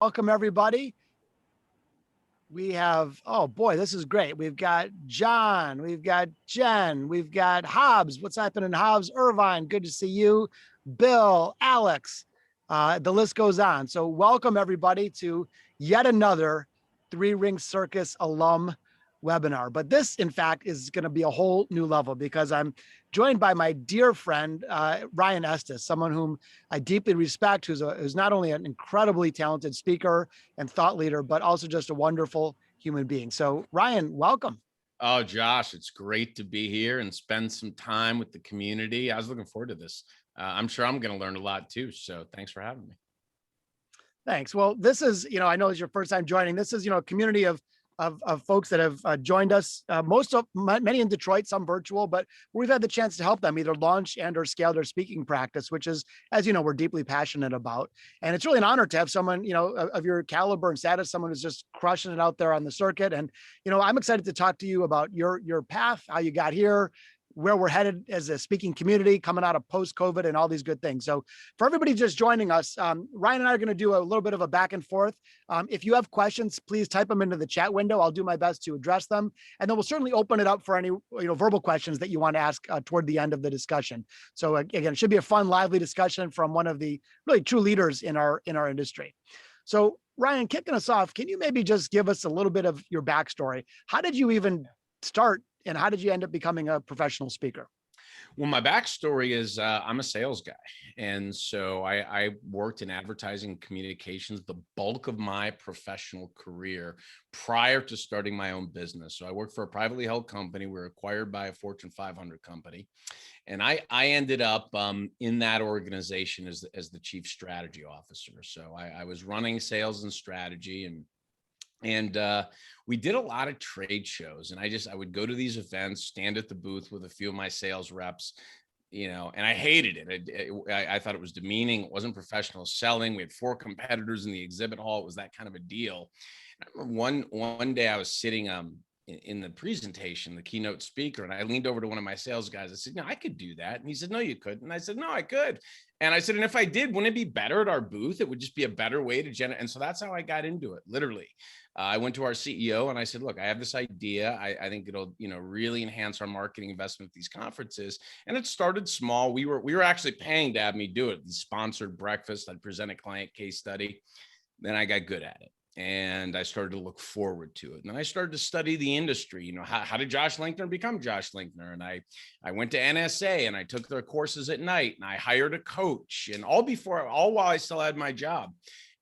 Welcome, everybody. We have, oh boy, this is great. We've got John, we've got Jen, we've got Hobbs. What's happening, Hobbs? Irvine, good to see you. Bill, Alex, the list goes on. So, welcome, everybody, to yet another Three Ring Circus alum webinar. But this, in fact, is going to be a whole new level because I'm joined by my dear friend, Ryan Estis, someone whom I deeply respect, who's not only an incredibly talented speaker and thought leader, but also just a wonderful human being. So, Ryan, welcome. Oh, Josh, it's great to be here and spend some time with the community. I was looking forward to this. I'm sure I'm going to learn a lot too. So thanks for having me. Thanks. Well, this is, I know it's your first time joining. This is, a community of folks that have joined us, many in Detroit, some virtual, but we've had the chance to help them either launch and or scale their speaking practice, which is, as you know, we're deeply passionate about. And it's really an honor to have someone, of your caliber and status, someone who's just crushing it out there on the circuit. And, I'm excited to talk to you about your path, how you got here, where we're headed as a speaking community coming out of post-COVID and all these good things. So for everybody just joining us, Ryan and I are going to do a little bit of a back and forth. If you have questions, please type them into the chat window. I'll do my best to address them. And then we'll certainly open it up for any verbal questions that you want to ask toward the end of the discussion. So again, it should be a fun, lively discussion from one of the really true leaders in our industry. So Ryan, kicking us off, can you maybe just give us a little bit of your backstory? How did you even start and how did you end up becoming a professional speaker? Well, my backstory is I'm a sales guy. And so I worked in advertising communications the bulk of my professional career prior to starting my own business. So I worked for a privately held company. We were acquired by a Fortune 500 company. And I ended up in that organization as the chief strategy officer. So I was running sales and strategy, and we did a lot of trade shows, and I would go to these events, stand at the booth with a few of my sales reps, and I hated it. I thought it was demeaning. It wasn't professional selling. We had 4 competitors in the exhibit hall. It was that kind of a deal. I remember one day I was sitting in the presentation, the keynote speaker, and I leaned over to one of my sales guys. I said, "No, I could do that." And he said, "No, you couldn't." And I said, "No, I could." And I said, "And if I did, wouldn't it be better at our booth? It would just be a better way to generate." And so that's how I got into it, literally. I went to our CEO and I said, "Look, I have this idea. I think it'll, really enhance our marketing investment at these conferences." And it started small. We were actually paying to have me do it. The sponsored breakfast. I'd present a client case study. Then I got good at it. And I started to look forward to it. And then I started to study the industry. How did Josh Linkner become Josh Linkner? And I went to NSA and I took their courses at night and I hired a coach, and all while I still had my job.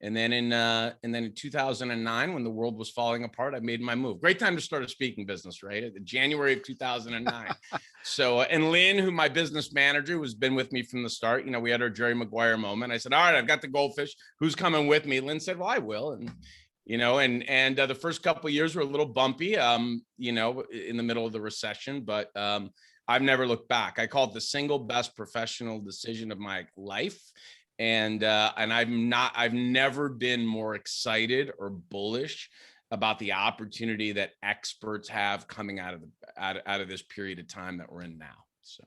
And then in 2009, when the world was falling apart, I made my move. Great time to start a speaking business, right? At the January of 2009. So, and Lynn, who my business manager, who's been with me from the start, we had our Jerry Maguire moment. I said, "All right, I've got the goldfish. Who's coming with me?" Lynn said, "Well, I will." And the first couple of years were a little bumpy, in the middle of the recession, but I've never looked back. I call it the single best professional decision of my life. And I've never been more excited or bullish about the opportunity that experts have coming out of this period of time that we're in now. So.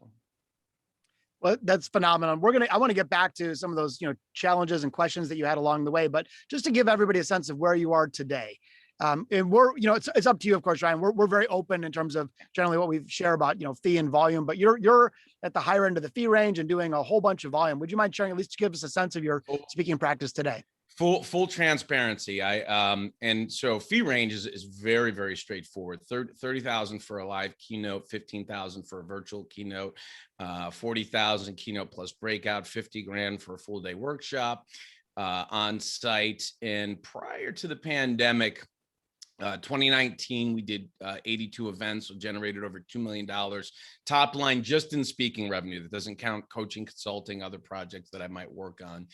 Well, that's phenomenal. I want to get back to some of those, challenges and questions that you had along the way, but just to give everybody a sense of where you are today. And it's up to you, of course, Ryan. We're very open in terms of generally what we share about, fee and volume, but you're at the higher end of the fee range and doing a whole bunch of volume. Would you mind sharing, at least to give us a sense of your speaking practice today? Full transparency. And so fee range is very, very straightforward. 30,000 for a live keynote, 15,000 for a virtual keynote, 40,000 keynote plus breakout, 50 grand for a full day workshop on site. And prior to the pandemic, 2019, we did 82 events, so generated over $2 million top line just in speaking revenue. That doesn't count coaching, consulting, other projects that I might work on.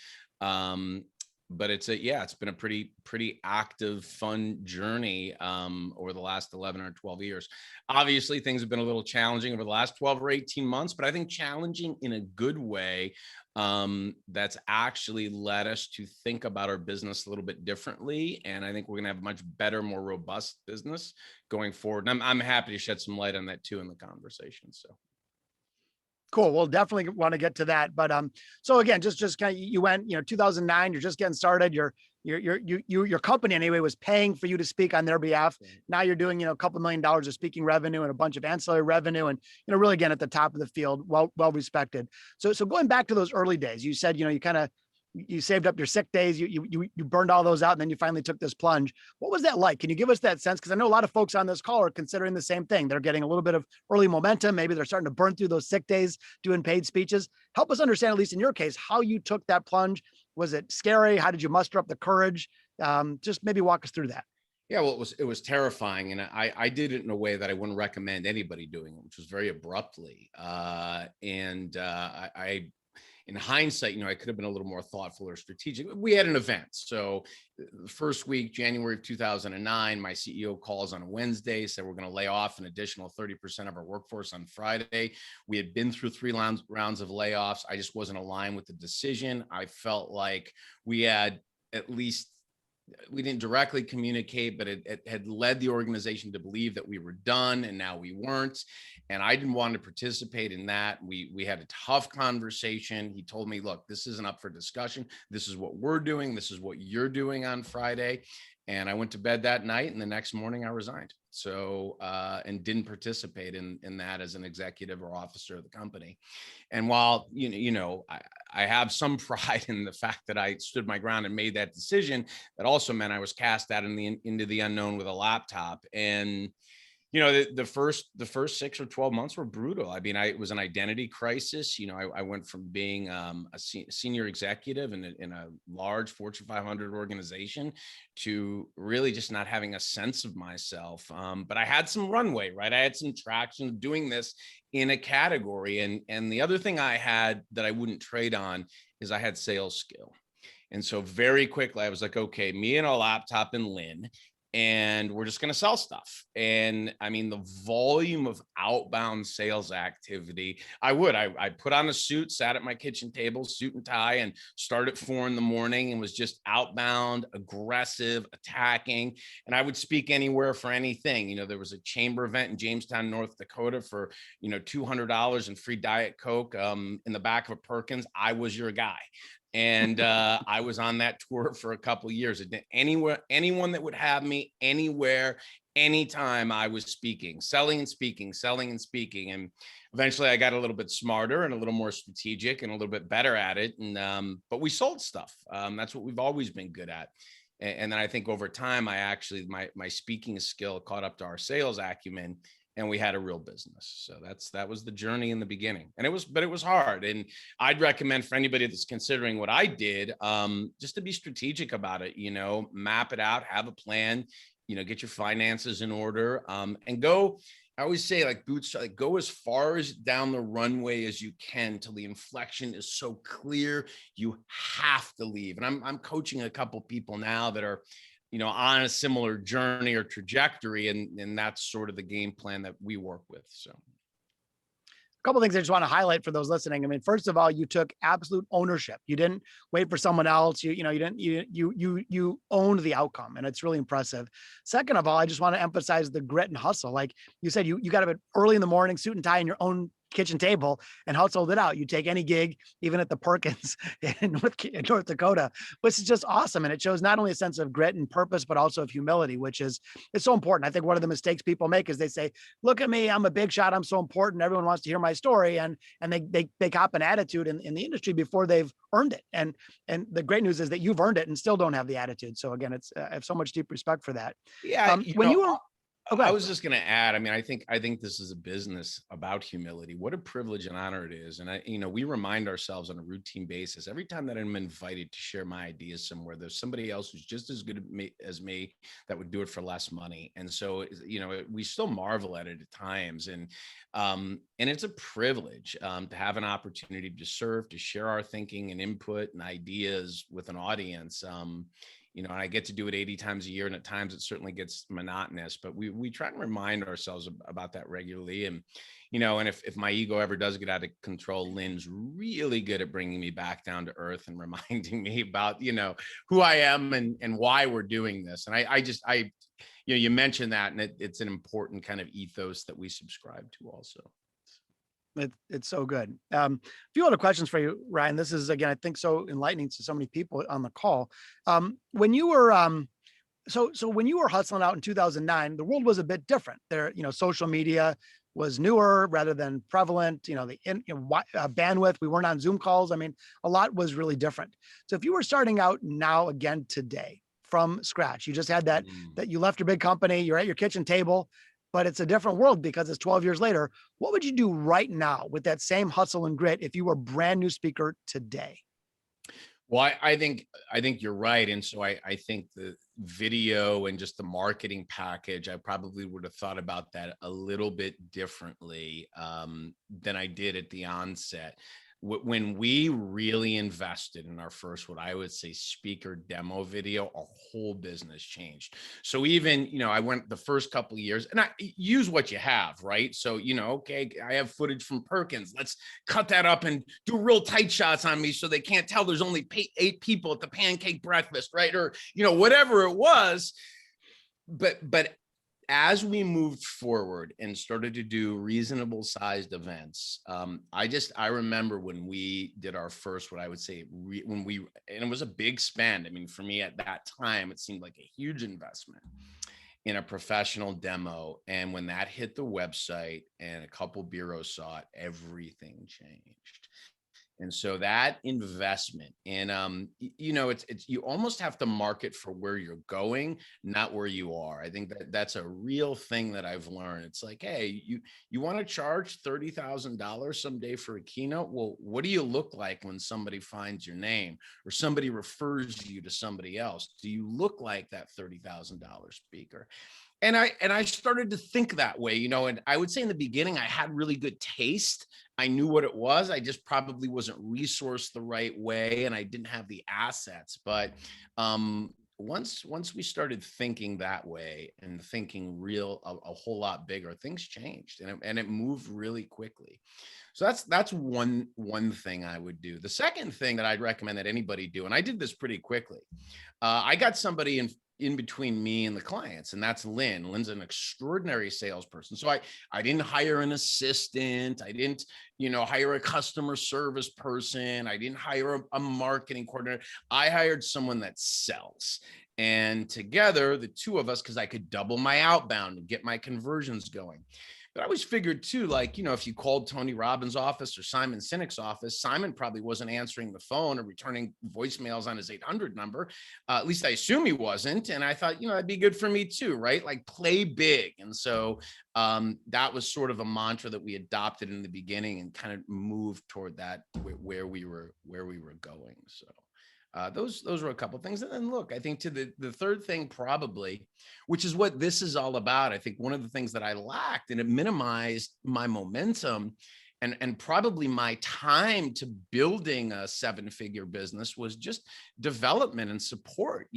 But it's been a pretty active, fun journey over the last 11 or 12 years. Obviously, things have been a little challenging over the last 12 or 18 months, but I think challenging in a good way. That's actually led us to think about our business a little bit differently. And I think we're going to have a much better, more robust business going forward. And I'm happy to shed some light on that too in the conversation. So. Cool. We'll definitely want to get to that. But so again, just kind of you went, 2009, you're just getting started. Your company anyway was paying for you to speak on their behalf. Now you're doing, a couple $1 million of speaking revenue and a bunch of ancillary revenue, and really again at the top of the field, well respected. So going back to those early days, you said, you saved up your sick days, you burned all those out, and then you finally took this plunge. What was that like? Can you give us that sense? Because I know a lot of folks on this call are considering the same thing. They're getting a little bit of early momentum. Maybe they're starting to burn through those sick days doing paid speeches. Help us understand, at least in your case, how you took that plunge. Was it scary? How did you muster up the courage? Just maybe walk us through that. Yeah, well, it was terrifying, and I did it in a way that I wouldn't recommend anybody doing it, which was very abruptly. I in hindsight, I could have been a little more thoughtful or strategic. We had an event. So the first week, January of 2009, my CEO calls on a Wednesday, said we're going to lay off an additional 30% of our workforce on Friday. We had been through 3 rounds of layoffs. I just wasn't aligned with the decision. I felt like we had at least, we didn't directly communicate, but it had led the organization to believe that we were done, and now we weren't. And I didn't want to participate in that. We had a tough conversation. He told me, look, this isn't up for discussion. This is what we're doing. This is what you're doing on Friday. And I went to bed that night, and the next morning I resigned. So, and didn't participate in that as an executive or officer of the company. And while, I have some pride in the fact that I stood my ground and made that decision, that also meant I was cast out into the unknown with a laptop. And the first 6 or 12 months were brutal. I mean, it was an identity crisis. I went from being a senior executive in a large Fortune 500 organization to really just not having a sense of myself. But I had some runway, right? I had some traction doing this in a category. And the other thing I had that I wouldn't trade on is I had sales skill. And so very quickly I was like, okay, me and a laptop and Lynn, and we're just going to sell stuff. And I mean, the volume of outbound sales activity, I put on a suit, sat at my kitchen table, suit and tie, and started at 4 a.m. and was just outbound, aggressive, attacking. And I would speak anywhere for anything. There was a chamber event in Jamestown, North Dakota for, $200 and free Diet Coke in the back of a Perkins. I was your guy. And I was on that tour for a couple of years. Anyone that would have me anywhere, anytime, I was speaking, selling and speaking. And eventually I got a little bit smarter and a little more strategic and a little bit better at it. And but we sold stuff. That's what we've always been good at. And then I think over time, my speaking skill caught up to our sales acumen, and we had a real business. So that was the journey in the beginning. And it was hard. And I'd recommend for anybody that's considering what I did, just to be strategic about it, map it out, have a plan, get your finances in order, and go. I always say, like go as far as down the runway as you can till the inflection is so clear you have to leave. And I'm coaching a couple people now that are on a similar journey or trajectory. And that's sort of the game plan that we work with. So a couple of things I just want to highlight for those listening. I mean, first of all, you took absolute ownership. You didn't wait for someone else. You owned the outcome, and it's really impressive. Second of all, I just want to emphasize the grit and hustle. Like you said, you got up early in the morning, suit and tie, in your own kitchen table, and hustled it out. You take any gig, even at the Perkins in North Dakota, which is just awesome. And it shows not only a sense of grit and purpose, but also of humility, which is so important. I think one of the mistakes people make is they say, look at me, I'm a big shot, I'm so important, everyone wants to hear my story. And they cop an attitude in the industry before they've earned it. And the great news is that you've earned it and still don't have the attitude. So again, I have so much deep respect for that. Yeah. Okay. I was just going to add, I mean, I think this is a business about humility. What a privilege and honor it is. And we remind ourselves on a routine basis, every time that I'm invited to share my ideas somewhere, there's somebody else who's just as good as me that would do it for less money. And so, we still marvel at it at times. And it's a privilege to have an opportunity to serve, to share our thinking and input and ideas with an audience. And I get to do it 80 times a year, and at times it certainly gets monotonous, but we try and remind ourselves about that regularly. And, and if my ego ever does get out of control, Lynn's really good at bringing me back down to earth and reminding me about, who I am and why we're doing this. And I you mentioned that, and it's an important kind of ethos that we subscribe to also. It's so good. A few other questions for you, Ryan. This is again, I think, so enlightening to so many people on the call. When you were so when you were hustling out in 2009, the world was a bit different. There, social media was newer rather than prevalent. Bandwidth. We weren't on Zoom calls. I mean, a lot was really different. So if you were starting out now again today from scratch, you just had that you left your big company, you're at your kitchen table, but it's a different world because it's 12 years later. What would you do right now with that same hustle and grit if you were a brand new speaker today? Well, I think you're right. And so I think the video and just the marketing package, I probably would have thought about that a little bit differently than I did at the onset. When we really invested in our first, what I would say, speaker demo video, our whole business changed. So even, I went the first couple of years, and I use what you have, right? So, okay, I have footage from Perkins. Let's cut that up and do real tight shots on me so they can't tell there's only 8 people at the pancake breakfast, right? Or, whatever it was. But as we moved forward and started to do reasonable sized events, I remember when we did our first, what I would say, and it was a big spend. I mean, for me at that time, it seemed like a huge investment in a professional demo. And when that hit the website and a couple bureaus saw it, everything changed. And so that investment, and it's you almost have to market for where you're going, not where you are. I think that's a real thing that I've learned. It's like, hey, you want to charge $30,000 someday for a keynote? Well, what do you look like when somebody finds your name or somebody refers you to somebody else? Do you look like that $30,000 speaker? And I started to think that way, and I would say in the beginning, I had really good taste. I knew what it was. I just probably wasn't resourced the right way, and I didn't have the assets. But once we started thinking that way and thinking a whole lot bigger, things changed, and it moved really quickly. So that's one thing I would do. The second thing that I'd recommend that anybody do, and I did this pretty quickly. I got somebody in between me and the clients, and that's Lynn. Lynn's an extraordinary salesperson. So I didn't hire an assistant. I didn't, hire a customer service person. I didn't hire a marketing coordinator. I hired someone that sells. And together, the two of us, because I could double my outbound and get my conversions going. But I always figured too, like, if you called Tony Robbins' office or Simon Sinek's office, Simon probably wasn't answering the phone or returning voicemails on his 800 number. At least I assume he wasn't. And I thought, that'd be good for me too, right? Like, play big. And so that was sort of a mantra that we adopted in the beginning and kind of moved toward that where we were going. So those were a couple of things. And then look, I think to the third thing, probably, which is what this is all about. I think one of the things that I lacked, and it minimized my momentum and probably my time to building a 7-figure business, was just development and support,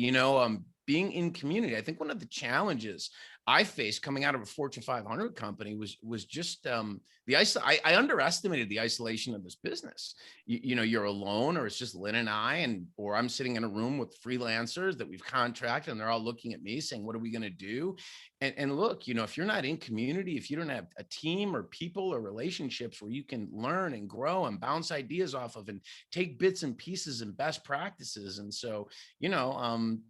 being in community. I think one of the challenges I faced coming out of a Fortune 500 company was just I underestimated the isolation of this business. You're alone, or it's just Lynn and I, or I'm sitting in a room with freelancers that we've contracted, and they're all looking at me saying, "What are we going to do?" And look, if you're not in community, if you don't have a team or people or relationships where you can learn and grow and bounce ideas off of and take bits and pieces and best practices, and so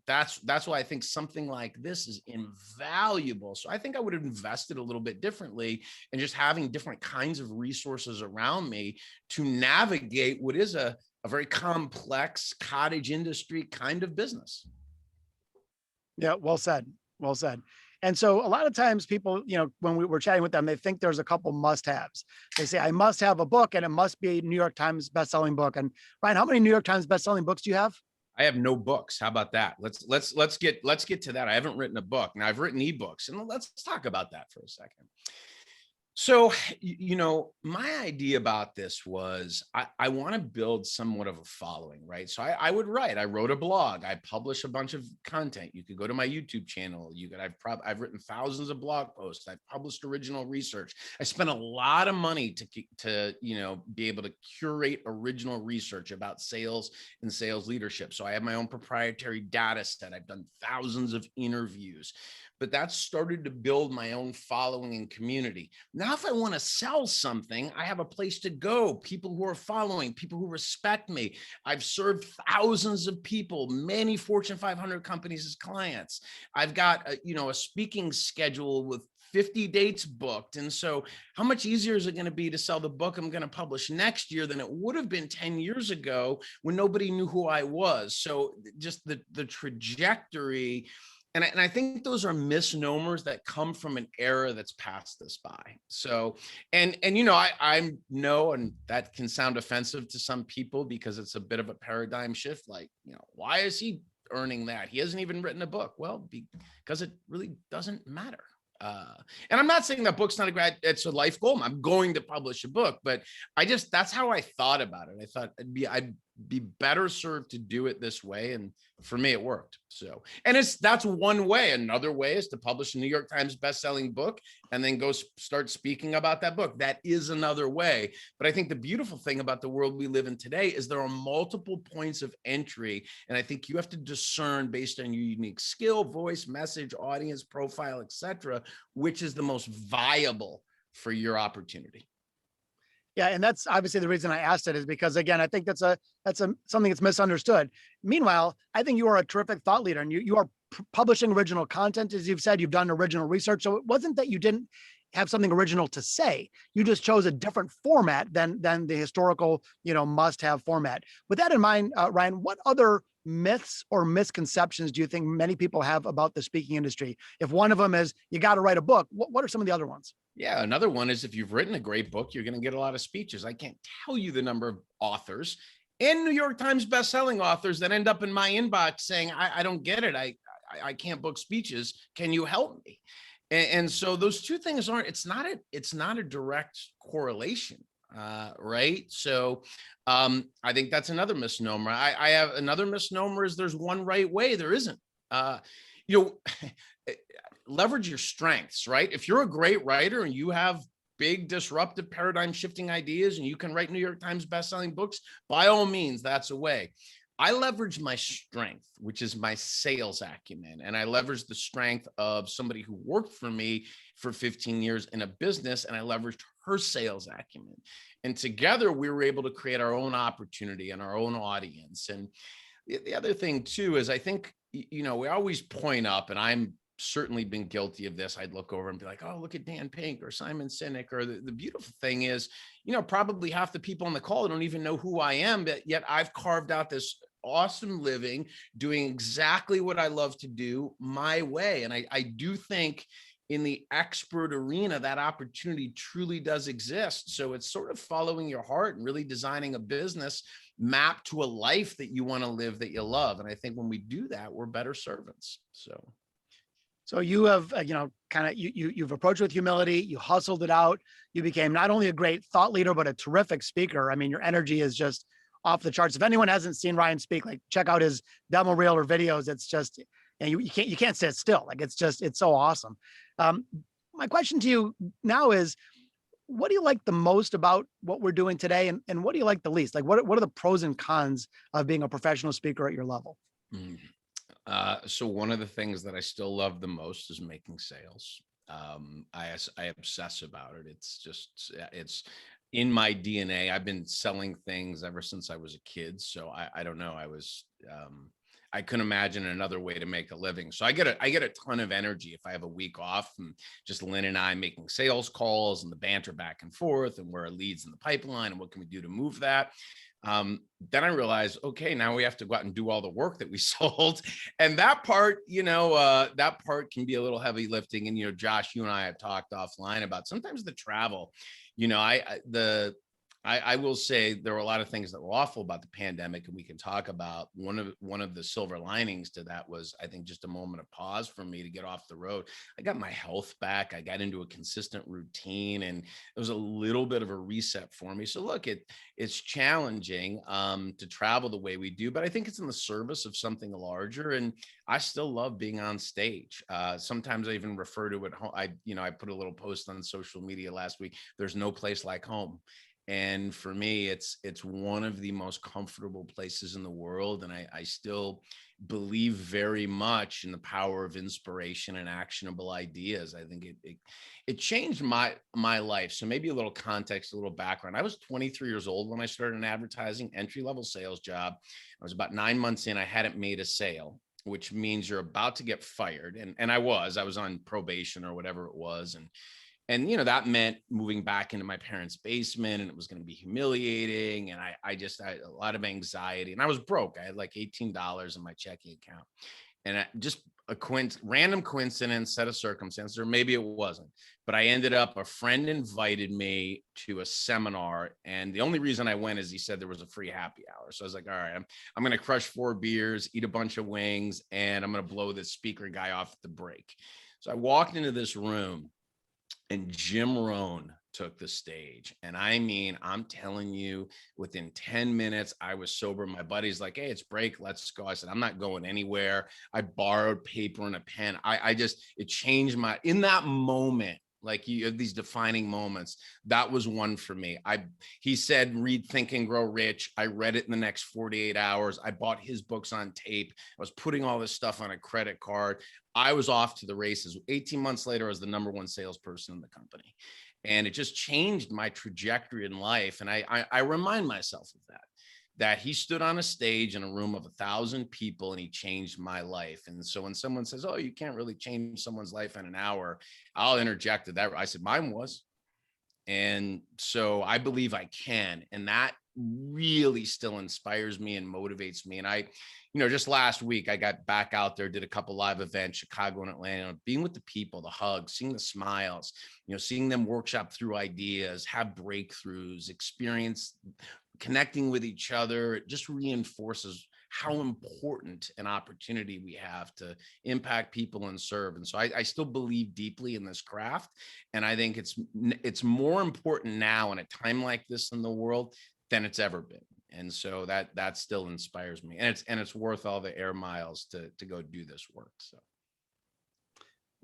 that's why I think something like this is invaluable. So I think I would have invested a little bit differently in just having different kinds of resources around me to navigate what is a very complex cottage industry kind of business. Yeah, well said. Well said. And so a lot of times people, when we were chatting with them, they think there's a couple must-haves. They say, I must have a book and it must be a New York Times bestselling book. And Ryan, how many New York Times bestselling books do you have? I have no books. How about that? Let's get to that. I haven't written a book. Now I've written ebooks, and let's talk about that for a second. So, my idea about this was I want to build somewhat of a following, right? So I would write. I wrote a blog. I publish a bunch of content. You could go to my YouTube channel. I've written thousands of blog posts. I've published original research. I spent a lot of money to be able to curate original research about sales and sales leadership. So I have my own proprietary data set. I've done thousands of interviews. But that started to build my own following and community. And Now, if I want to sell something, I have a place to go, people who are following, people who respect me. I've served thousands of people, many Fortune 500 companies as clients. I've got a speaking schedule with 50 dates booked. And so how much easier is it going to be to sell the book I'm going to publish next year than it would have been 10 years ago when nobody knew who I was? So just the trajectory. And I think those are misnomers that come from an era that's passed us by. So, and I know, and that can sound offensive to some people because it's a bit of a paradigm shift. Like, why is he earning that? He hasn't even written a book. Well, because it really doesn't matter. And I'm not saying that book's not it's a life goal. I'm going to publish a book, but that's how I thought about it. I thought I'd be better served to do it this way. And for me, it worked. So, and that's one way. Another way is to publish a New York Times bestselling book and then go start speaking about that book. That is another way. But I think the beautiful thing about the world we live in today is there are multiple points of entry. And I think you have to discern based on your unique skill, voice, message, audience profile, etc., which is the most viable for your opportunity. Yeah, and that's obviously the reason I asked it is because, again, I think that's something that's misunderstood. Meanwhile, I think you are a terrific thought leader, and you are publishing original content, as you've said. You've done original research, so it wasn't that you didn't have something original to say. You just chose a different format than the historical, must-have format. With that in mind, Ryan, what other myths or misconceptions do you think many people have about the speaking industry? If one of them is you got to write a book, what are some of the other ones? Yeah, another one is if you've written a great book, you're going to get a lot of speeches. I can't tell you the number of authors and New York Times bestselling authors that end up in my inbox saying, I don't get it. I can't book speeches. Can you help me? And so those two things it's not a direct correlation. Right. So I think that's another misnomer. I have another misnomer is there's one right way. There isn't. Leverage your strengths, right? If you're a great writer and you have big disruptive paradigm shifting ideas and you can write New York Times bestselling books, by all means, that's a way. I leverage my strength, which is my sales acumen. And I leverage the strength of somebody who worked for me for 15 years in a business, and I leveraged her sales acumen. And together we were able to create our own opportunity and our own audience. And the other thing too, is I think, we always point up, and I'm certainly been guilty of this. I'd look over and be like, oh, look at Dan Pink or Simon Sinek. Or the beautiful thing is, probably half the people on the call don't even know who I am, but yet I've carved out this awesome living doing exactly what I love to do my way. And I do think in the expert arena, that opportunity truly does exist. So it's sort of following your heart and really designing a business mapped to a life that you want to live, that you love. And I think when we do that, we're better servants. So you have, you've approached with humility, you hustled it out. You became not only a great thought leader, but a terrific speaker. I mean, your energy is just off the charts. If anyone hasn't seen Ryan speak, check out his demo reel or videos. It's just, and you can't sit still. It's so awesome. My question to you now is, what do you like the most about what we're doing today? And what do you like the least? What are the pros and cons of being a professional speaker at your level? So one of the things that I still love the most is making sales. I obsess about it. It's in my DNA. I've been selling things ever since I was a kid. So I don't know. I couldn't imagine another way to make a living. So I get a ton of energy if I have a week off and just Lynn and I making sales calls and the banter back and forth and where are leads in the pipeline and what can we do to move that. Then I realized, okay, now we have to go out and do all the work that we sold. And that part, that part can be a little heavy lifting. And, Josh, you and I have talked offline about sometimes the travel, I will say there were a lot of things that were awful about the pandemic, and we can talk about one of the silver linings to that was, I think, just a moment of pause for me to get off the road. I got my health back. I got into a consistent routine, and it was a little bit of a reset for me. So look, it's challenging to travel the way we do, but I think it's in the service of something larger. And I still love being on stage. Sometimes I even refer to it. I put a little post on social media last week. There's no place like home. And for me, it's one of the most comfortable places in the world. And I still believe very much in the power of inspiration and actionable ideas. I think it changed my life. So maybe a little context, a little background. I was 23 years old when I started in advertising, entry-level sales job. I was about 9 months in. I hadn't made a sale, which means you're about to get fired. And I was on probation or whatever it was. And that meant moving back into my parents' basement, and it was going to be humiliating. And I had a lot of anxiety, and I was broke. I had like $18 in my checking account, and just a random coincidence, set of circumstances, or maybe it wasn't, but I ended up, a friend invited me to a seminar. And the only reason I went is he said there was a free happy hour. So I was like, all right, I'm going to crush 4 beers, eat a bunch of wings, and I'm going to blow this speaker guy off at the break. So I walked into this room, and Jim Rohn took the stage. And I mean, I'm telling you, within 10 minutes, I was sober. My buddy's like, hey, it's break. Let's go. I said, I'm not going anywhere. I borrowed paper and a pen. It changed in that moment. Like, you have these defining moments. That was one for me. He said, read Think and Grow Rich. I read it in the next 48 hours. I bought his books on tape. I was putting all this stuff on a credit card. I was off to the races. 18 months later, I was the #1 salesperson in the company. And it just changed my trajectory in life. And I remind myself of that he stood on a stage in a room of 1,000 people, and he changed my life. And so when someone says, oh, you can't really change someone's life in an hour, I'll interject that. I said, mine was. And so I believe I can. And that really still inspires me and motivates me. And just last week, I got back out there, did a couple live events, Chicago and Atlanta, being with the people, the hugs, seeing the smiles, seeing them workshop through ideas, have breakthroughs, experience connecting with each other. It just reinforces how important an opportunity we have to impact people and serve. And so I still believe deeply in this craft. And I think it's more important now in a time like this in the world than it's ever been. And so that still inspires me. And it's worth all the air miles to go do this work. So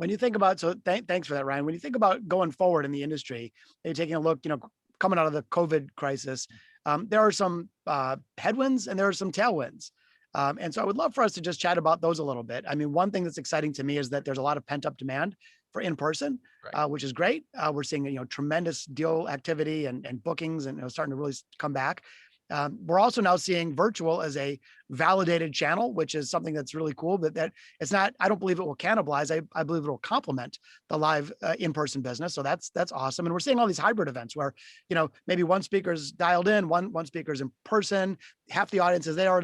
When you think about, thanks for that, Ryan. When you think about going forward in the industry, you're taking a look, coming out of the COVID crisis, there are some headwinds and there are some tailwinds. And so I would love for us to just chat about those a little bit. I mean, one thing that's exciting to me is that there's a lot of pent up demand for in-person, right. Which is great. We're seeing, tremendous deal activity and bookings, and starting to really come back. We're also now seeing virtual as a validated channel, which is something that's really cool, but that it's not, I don't believe it will cannibalize. I believe it will complement the live in-person business. So that's awesome. And we're seeing all these hybrid events where, maybe one speaker's dialed in, one speaker's in person, half the audience is there,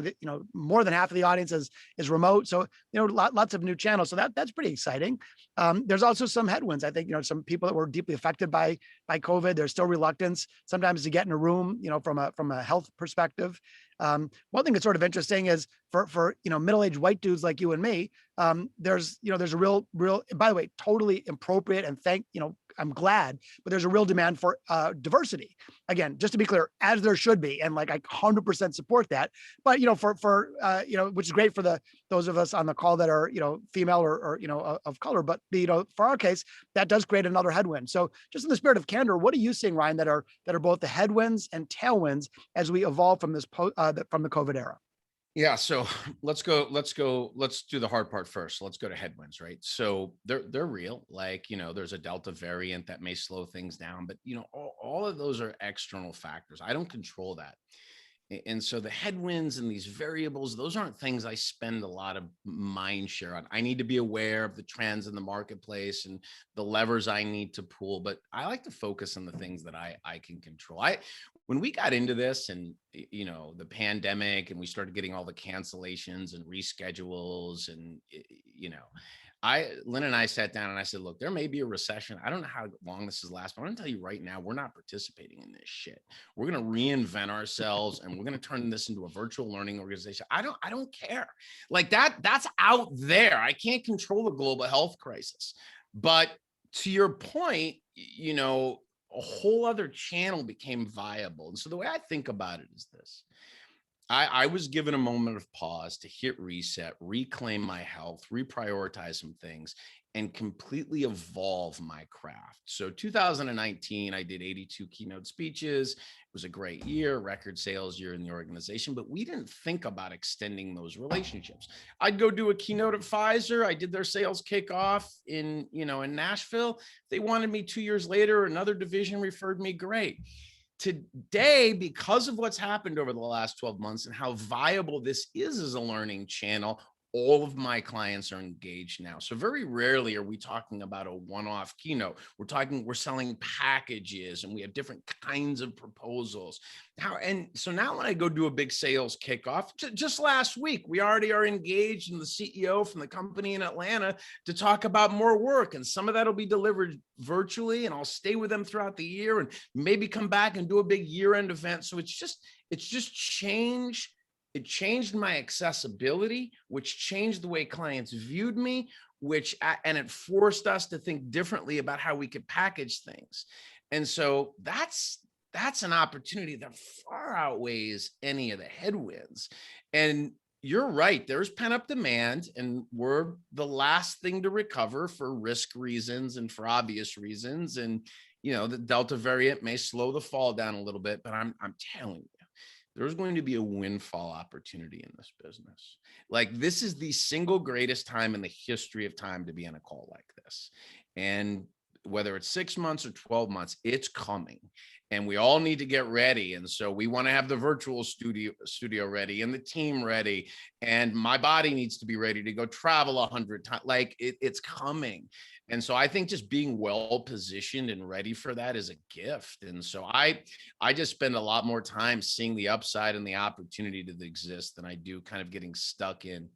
more than half of the audience is remote. So, lots of new channels. So that's pretty exciting. There's also some headwinds. I think, some people that were deeply affected by COVID, there's still reluctance sometimes to get in a room, from a health perspective. One thing that's sort of interesting is for middle-aged white dudes like you and me, there's a real, by the way, totally appropriate, and I'm glad, but there's a real demand for diversity. Again, just to be clear, as there should be, and like I 100% support that. But for which is great for those of us on the call that are female or of color. But for our case, that does create another headwind. So just in the spirit of candor, what are you seeing, Ryan, that are both the headwinds and tailwinds as we evolve from from the COVID era? Yeah. So let's do the hard part first. So let's go to headwinds, right? So they're real. Like, there's a Delta variant that may slow things down, but all of those are external factors. I don't control that. And so the headwinds and these variables, those aren't things I spend a lot of mind share on. I need to be aware of the trends in the marketplace and the levers I need to pull, but I like to focus on the things that I can control. When we got into this and, the pandemic, and we started getting all the cancellations and reschedules and, Lynn and I sat down and I said, look, there may be a recession. I don't know how long this is last, but I'm going to tell you right now, we're not participating in this shit. We're going to reinvent ourselves, and we're going to turn this into a virtual learning organization. I don't care. Like that's out there. I can't control the global health crisis. But to your point, a whole other channel became viable. And so the way I think about it is this. I was given a moment of pause to hit reset, reclaim my health, reprioritize some things, and completely evolve my craft. So 2019, I did 82 keynote speeches. It was a great year, record sales year in the organization, but we didn't think about extending those relationships. I'd go do a keynote at Pfizer. I did their sales kickoff in Nashville. They wanted me 2 years later, another division referred me, great. Today, because of what's happened over the last 12 months and how viable this is as a learning channel, all of my clients are engaged now. So very rarely are we talking about a one-off keynote. We're selling packages, and we have different kinds of proposals. Now when I go do a big sales kickoff, just last week, we already are engaged in the CEO from the company in Atlanta to talk about more work. And some of that will be delivered virtually, and I'll stay with them throughout the year and maybe come back and do a big year-end event. So it's just change. It changed my accessibility, which changed the way clients viewed me, and it forced us to think differently about how we could package things. And so that's an opportunity that far outweighs any of the headwinds. And you're right, there's pent-up demand, and we're the last thing to recover for risk reasons and for obvious reasons. And the Delta variant may slow the fall down a little bit, but I'm telling you, there's going to be a windfall opportunity in this business. Like, this is the single greatest time in the history of time to be in a call like this. And whether it's 6 months or 12 months, it's coming. And we all need to get ready. And so we want to have the virtual studio ready and the team ready. And my body needs to be ready to go travel 100 times. Like, it's coming. And so I think just being well positioned and ready for that is a gift. And so I just spend a lot more time seeing the upside and the opportunity that exists than I do kind of getting stuck in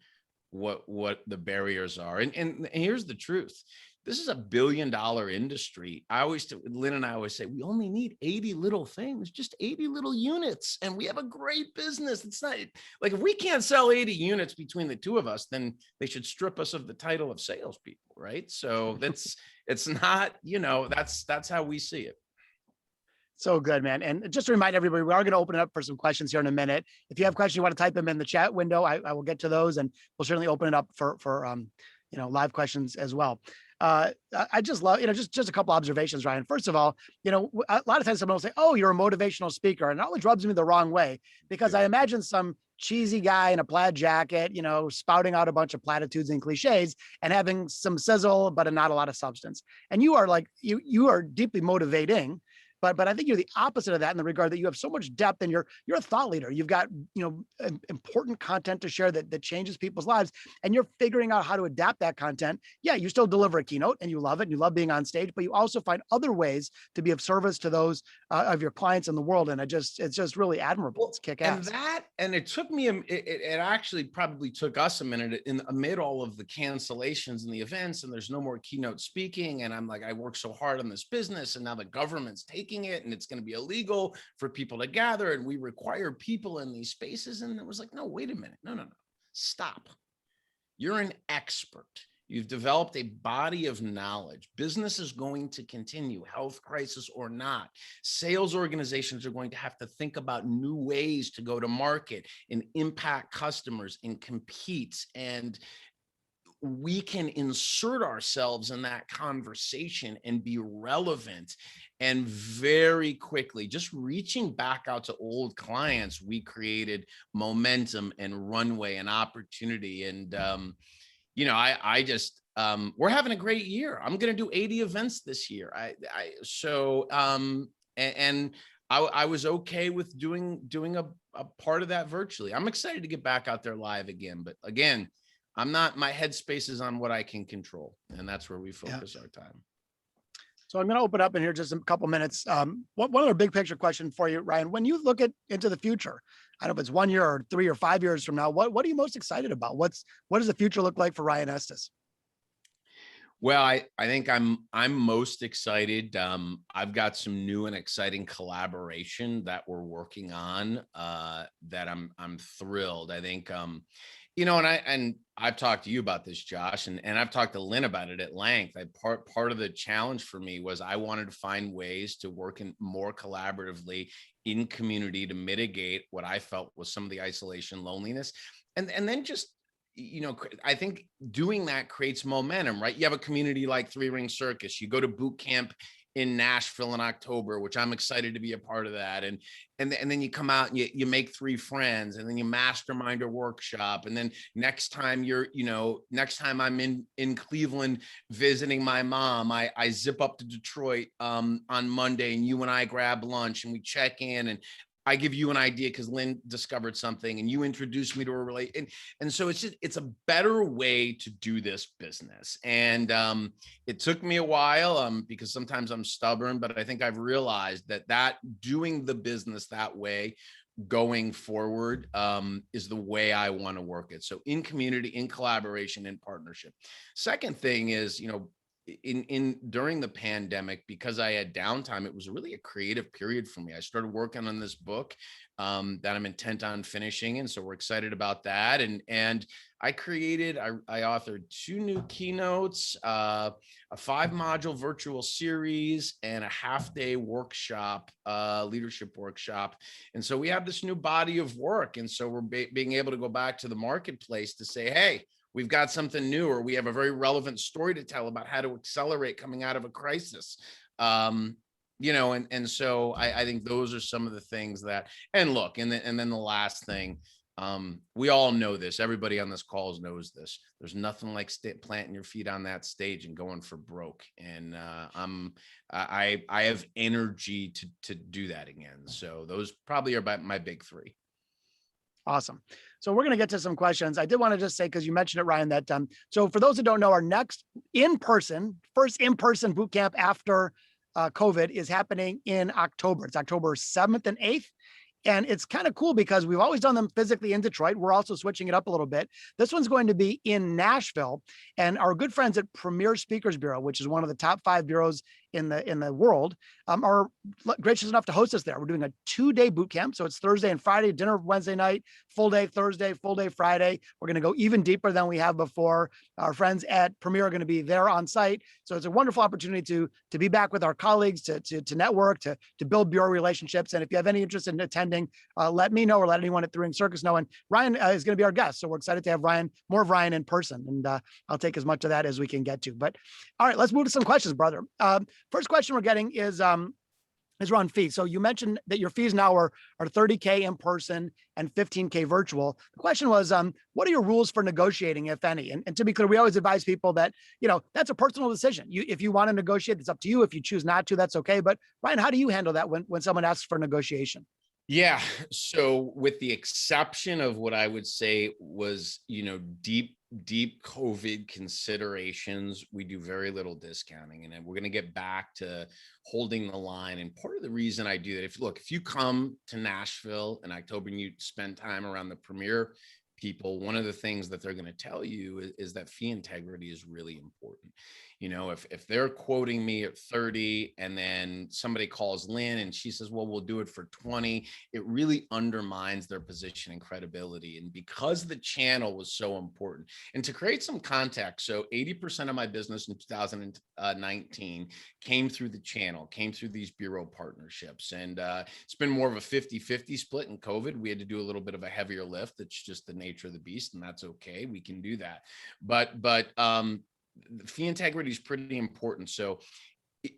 what the barriers are. And here's the truth. This is $1 billion industry. Lynn and I always say, we only need 80 little things, just 80 little units, and we have a great business. It's not like, if we can't sell 80 units between the two of us, then they should strip us of the title of salespeople, right? So it's not, that's how we see it. So good, man. And just to remind everybody, we are going to open it up for some questions here in a minute. If you have questions, you want to type them in the chat window, I will get to those, and we'll certainly open it up for live questions as well. I just love, just a couple observations, Ryan. First of all, a lot of times someone will say, "Oh, you're a motivational speaker," and it always rubs me the wrong way, because I imagine some cheesy guy in a plaid jacket, spouting out a bunch of platitudes and cliches and having some sizzle, but not a lot of substance. And you are like, you are deeply motivating. But I think you're the opposite of that, in the regard that you have so much depth, and you're a thought leader. You've got important content to share that changes people's lives, and you're figuring out how to adapt that content. Yeah, you still deliver a keynote, and you love it, and you love being on stage, but you also find other ways to be of service to those of your clients in the world, and it's just really admirable. It's kick-ass. And it took me, it actually probably took us a minute amid all of the cancellations and the events, and there's no more keynote speaking, and I'm like, I worked so hard on this business, and now the government's taking it, and it's going to be illegal for people to gather, and we require people in these spaces. And it was like, no, wait a minute. No, stop. You're an expert. You've developed a body of knowledge. Business is going to continue, health crisis or not. Sales organizations are going to have to think about new ways to go to market and impact customers and compete. And we can insert ourselves in that conversation and be relevant. And very quickly, just reaching back out to old clients, we created momentum and runway and opportunity. And, we're having a great year. I'm going to do 80 events this year. I was okay with doing a part of that virtually. I'm excited to get back out there live again. But again, my headspace is on what I can control, and that's where we focus our time. So I'm going to open up in here just a couple minutes. One other big picture question for you, Ryan. When you look into the future, I don't know if it's 1 year or 3 or 5 years from now, what are you most excited about? What does the future look like for Ryan Estis? Well, I think I'm most excited. I've got some new and exciting collaboration that we're working on that I'm thrilled. I think And I've talked to you about this, Josh, and I've talked to Lynn about it at length. Part of the challenge for me was I wanted to find ways to work in more collaboratively in community to mitigate what I felt was some of the isolation, loneliness, and then just I think doing that creates momentum, right? You have a community like Three Ring Circus. You go to boot camp in Nashville in October, which I'm excited to be a part of that. And then you come out and you make three friends, and then you mastermind a workshop. And then next time next time I'm in Cleveland visiting my mom, I zip up to Detroit on Monday, and you and I grab lunch and we check in, and I give you an idea because Lynn discovered something and you introduced me to a relate. And so it's a better way to do this business. And it took me a while because sometimes I'm stubborn, but I think I've realized that doing the business that way going forward is the way I want to work it. So in community, in collaboration, in partnership. Second thing is, in during the pandemic, because I had downtime, it was really a creative period for me. I started working on this book that I'm intent on finishing, and so we're excited about that. And I authored 2 new keynotes, a 5-module virtual series, and a half-day workshop, leadership workshop. And so we have this new body of work, and so we're being able to go back to the marketplace to say, hey, we've got something new, or we have a very relevant story to tell about how to accelerate coming out of a crisis. And so I think those are some of the things that, and look, and then the last thing, we all know this, everybody on this call knows this. There's nothing like planting your feet on that stage and going for broke. And I have energy to do that again. So those probably are about my big 3. Awesome. So we're going to get to some questions. I did want to just say, because you mentioned it, Ryan, that so for those who don't know, our next first in-person boot camp after COVID is happening in October. It's October 7th and 8th. And it's kind of cool because we've always done them physically in Detroit. We're also switching it up a little bit. This one's going to be in Nashville, and our good friends at Premier Speakers Bureau, which is one of the top 5 bureaus in the world, are gracious enough to host us there. We're doing a 2-day boot camp. So it's Thursday and Friday, dinner Wednesday night, full day Thursday, full day Friday. We're going to go even deeper than we have before. Our friends at Premier are going to be there on site. So it's a wonderful opportunity to be back with our colleagues, to network, to build bureau relationships. And if you have any interest in attending, let me know, or let anyone at Three Ring Circus know. And Ryan is going to be our guest. So we're excited to have more of Ryan in person. And I'll take as much of that as we can get to. But all right, let's move to some questions, brother. First question we're getting is around fees. So you mentioned that your fees now are $30K in person and $15K virtual. The question was, what are your rules for negotiating, if any? And to be clear, we always advise people that, that's a personal decision. If you want to negotiate, it's up to you. If you choose not to, that's okay. But Ryan, how do you handle that when someone asks for negotiation? Yeah. So with the exception of what I would say was, deep COVID considerations, we do very little discounting, and we're going to get back to holding the line. And part of the reason I do that, if you come to Nashville in October and you spend time around the Premier people, one of the things that they're going to tell you is that fee integrity is really important. If they're quoting me at 30 and then somebody calls Lynn and she says, well, we'll do it for 20, it really undermines their position and credibility. And because the channel was so important, and to create some context, so 80% of my business in 2019 came through the channel, came through these bureau partnerships. And it's been more of a 50-50 split. In COVID, we had to do a little bit of a heavier lift. It's just the nature of the beast, and that's okay. We can do that. But fee integrity is pretty important. So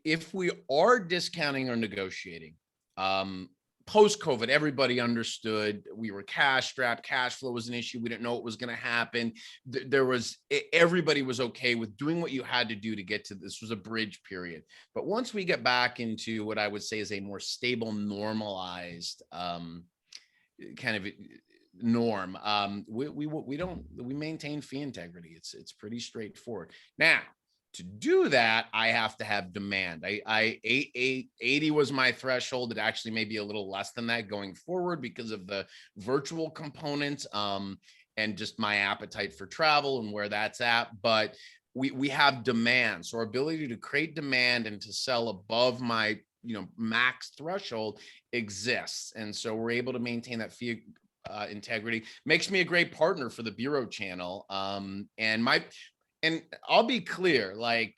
if we are discounting or negotiating, post-COVID, everybody understood we were cash strapped. Cash flow was an issue. We didn't know what was going to happen. Everybody was okay with doing what you had to do to get to this. Was a bridge period. But once we get back into what I would say is a more stable, normalized kind of norm, we maintain fee integrity. It's pretty straightforward. Now, to do that, I have to have demand. 80 was my threshold. It actually may be a little less than that going forward because of the virtual component and just my appetite for travel and where that's at. But we have demand. So our ability to create demand and to sell above my max threshold exists. And so we're able to maintain that fee integrity, makes me a great partner for the Bureau channel. And I'll be clear, like,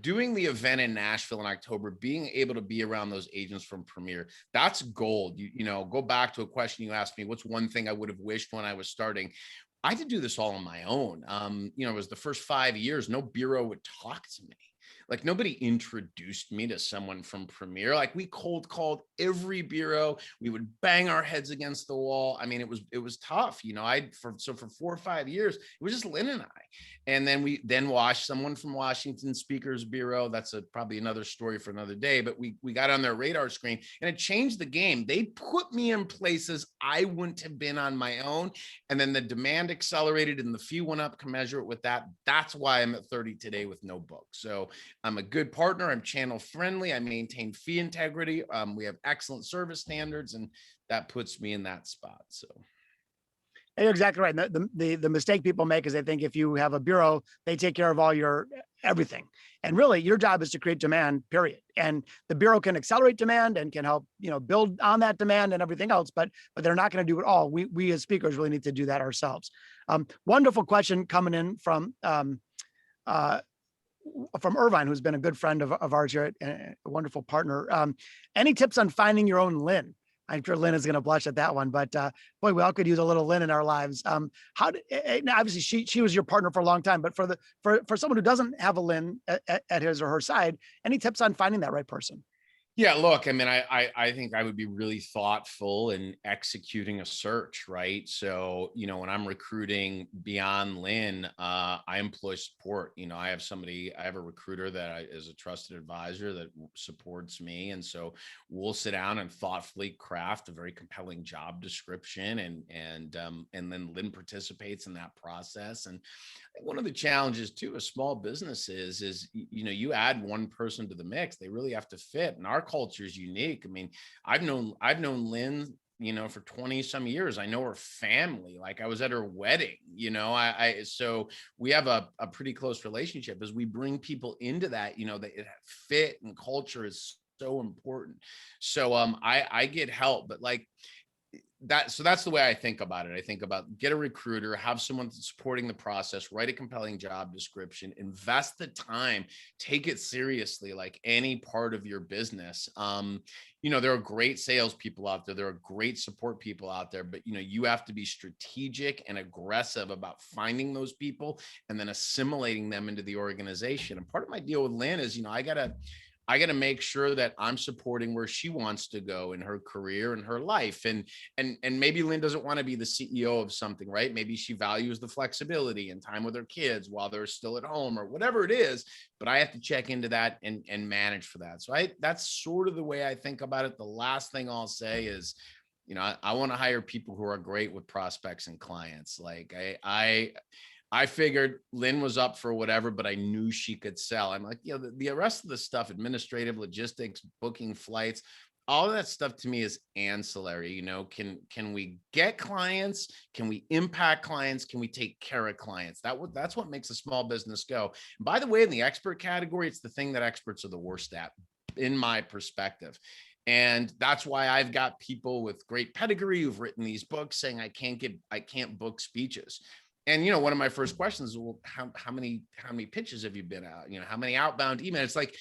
doing the event in Nashville in October, being able to be around those agents from Premier, that's gold. Go back to a question you asked me, what's one thing I would have wished when I was starting? I had to do this all on my own. It was the first 5 years, no bureau would talk to me. Like, nobody introduced me to someone from Premier. Like, we cold called every bureau. We would bang our heads against the wall. I mean, it was tough. For 4 or 5 years, it was just Lynn and I. And then we watched someone from Washington Speakers Bureau. That's probably another story for another day, but we got on their radar screen, and it changed the game. They put me in places I wouldn't have been on my own. And then the demand accelerated and the fee went up commensurate with that. That's why I'm at 30 today with no book. So I'm a good partner. I'm channel friendly. I maintain fee integrity. We have excellent service standards, and that puts me in that spot. So. And you're exactly right. The mistake people make is they think if you have a bureau, they take care of all your everything. And really, your job is to create demand, period. And the bureau can accelerate demand and can help, build on that demand and everything else, but they're not going to do it all. We as speakers really need to do that ourselves. Wonderful question coming in from Irvine, who's been a good friend of ours here, a wonderful partner. Any tips on finding your own Lynn? I'm sure Lynn is going to blush at that one, but boy, we all could use a little Lynn in our lives. Now obviously she was your partner for a long time, but for someone who doesn't have a Lynn at his or her side, any tips on finding that right person? Yeah, look, I mean, I think I would be really thoughtful in executing a search, right? So, when I'm recruiting beyond Lynn, I employ support. I have a recruiter that is a trusted advisor that supports me. And so we'll sit down and thoughtfully craft a very compelling job description. And then Lynn participates in that process. And one of the challenges too, a small business is, you add one person to the mix, they really have to fit. And our culture is unique. I mean, I've known Lynn, for 20 some years. I know her family. Like, I was at her wedding, so we have a pretty close relationship. As we bring people into that, that fit and culture is so important. So, I get help, but like, so that's the way I think about it. I think about get a recruiter, have someone supporting the process, write a compelling job description, invest the time, take it seriously, like any part of your business. There are great salespeople out there. There are great support people out there, but you have to be strategic and aggressive about finding those people and then assimilating them into the organization. And part of my deal with Lynn is, I got to make sure that I'm supporting where she wants to go in her career and her life. And maybe Lynn doesn't want to be the CEO of something, right? Maybe she values the flexibility and time with her kids while they're still at home or whatever it is, but I have to check into that and manage for that. So that's sort of the way I think about it. The last thing I'll say is, I want to hire people who are great with prospects and clients. Like I figured Lynn was up for whatever, but I knew she could sell. I'm like, the rest of the stuff, administrative, logistics, booking flights, all of that stuff to me is ancillary. Can we get clients? Can we impact clients? Can we take care of clients? That's what makes a small business go. And by the way, in the expert category, it's the thing that experts are the worst at, in my perspective. And that's why I've got people with great pedigree who've written these books saying I can't book speeches. And, one of my first questions is, well, how many pitches have you been out? How many outbound emails? It's like,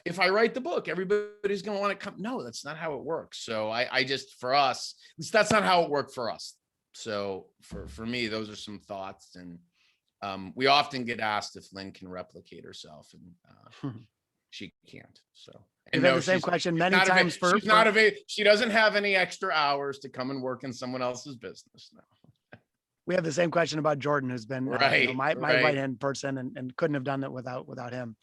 if I write the book, everybody's going to want to come. No, that's not how it works. So I just, for us, that's not how it worked for us. So for me, those are some thoughts. And we often get asked if Lynn can replicate herself, and she can't. So. And We've had the same question many times. She doesn't have any extra hours to come and work in someone else's business. No. We have the same question about Jordan, who's been my right-hand person and couldn't have done it without him.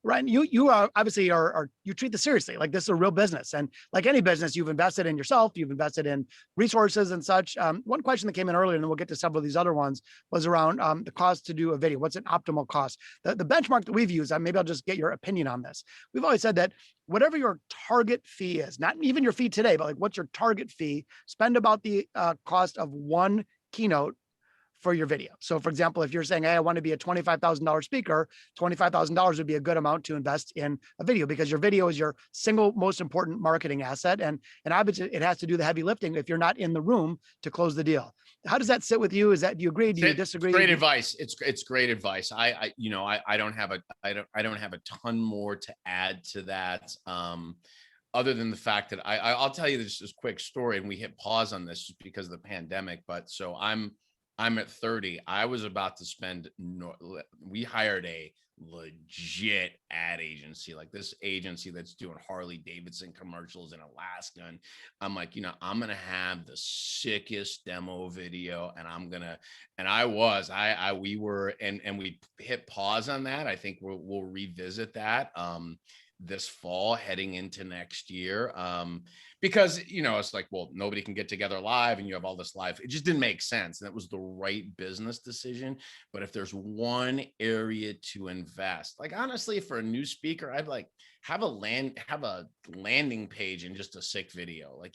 Ryan, you obviously you treat this seriously. Like, this is a real business, and like any business, you've invested in yourself, you've invested in resources and such. One question that came in earlier, and then we'll get to several of these other ones, was around the cost to do a video. What's an optimal cost? The benchmark that we've used, maybe I'll just get your opinion on this. We've always said that whatever your target fee is, not even your fee today, but like what's your target fee, spend about the cost of one keynote for your video. So for example, if you're saying, hey, I want to be a $25,000 speaker, $25,000 would be a good amount to invest in a video, because your video is your single most important marketing asset. And obviously it has to do the heavy lifting if you're not in the room to close the deal. How does that sit with you? Do you agree? Do you disagree? Great advice. It's great advice. I don't have a ton more to add to that. Other than the fact that I'll tell you this quick story, and we hit pause on this just because of the pandemic. But so I'm at 30. I was about to spend. We hired a legit ad agency, like this agency that's doing Harley Davidson commercials in Alaska. And I'm like, I'm gonna have the sickest demo video, and we hit pause on that. I think we'll revisit that this fall heading into next year, because it's like, well, nobody can get together live and you have all this live. It just didn't make sense, and it was the right business decision. But if there's one area to invest, like honestly, for a new speaker, I'd like have a landing page and just a sick video, like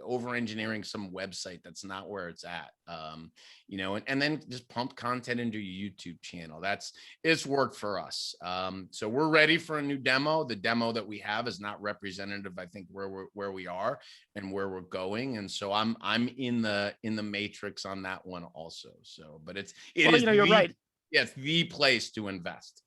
over engineering some website that's not where it's at, and then just pump content into your YouTube channel. It's worked for us. So we're ready for a new demo. The demo that we have is not representative, I think, where we are and where we're going. And so I'm in the matrix on that one also. So, but you're right. Yeah, it's the place to invest.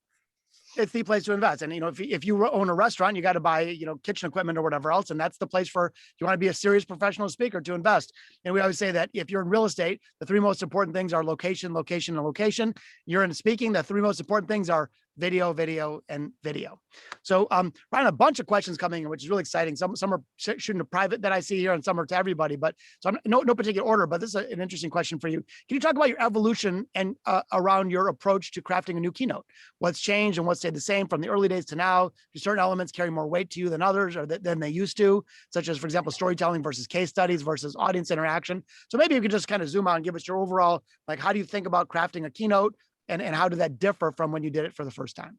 It's the place to invest. And, if you own a restaurant, you got to buy, kitchen equipment or whatever else. And that's the place for, you want to be a serious professional speaker, to invest. And we always say that if you're in real estate, the three most important things are location, location, and location. You're in speaking, the three most important things are video, video, and video. So Ryan, a bunch of questions coming in, which is really exciting. Some are shooting to private that I see here, and some are to everybody. But so I'm no particular order, but this is an interesting question for you. Can you talk about your evolution and around your approach to crafting a new keynote? What's changed and what's stayed the same from the early days to now? Do certain elements carry more weight to you than others, or than they used to, such as, for example, storytelling versus case studies versus audience interaction? So maybe you could just kind of zoom out and give us your overall, like, how do you think about crafting a keynote? And how did that differ from when you did it for the first time?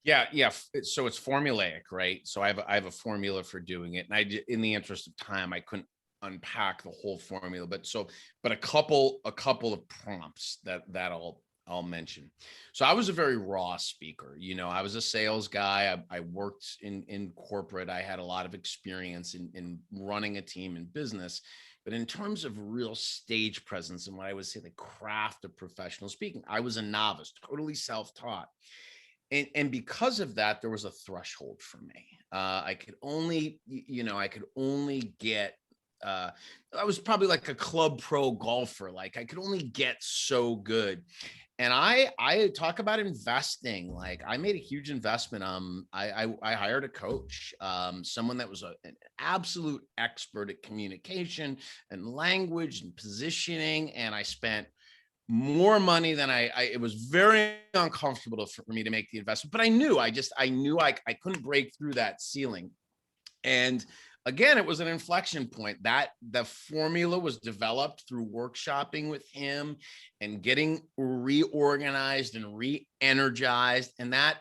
Yeah. So it's formulaic, right? So I have a formula for doing it, and in the interest of time, I couldn't unpack the whole formula, but a couple of prompts that I'll mention. So I was a very raw speaker. I was a sales guy. I worked in corporate. I had a lot of experience in running a team in business. But in terms of real stage presence and what I would say the craft of professional speaking, I was a novice, totally self-taught. And because of that, there was a threshold for me. I could only get, I was probably like a club pro golfer. Like I could only get so good. And I talk about investing. Like I made a huge investment. I hired a coach, someone that was an absolute expert at communication and language and positioning. And I spent more money than it was very uncomfortable for me to make the investment, but I knew I couldn't break through that ceiling. And again, it was an inflection point. That the formula was developed through workshopping with him and getting reorganized and re-energized. And that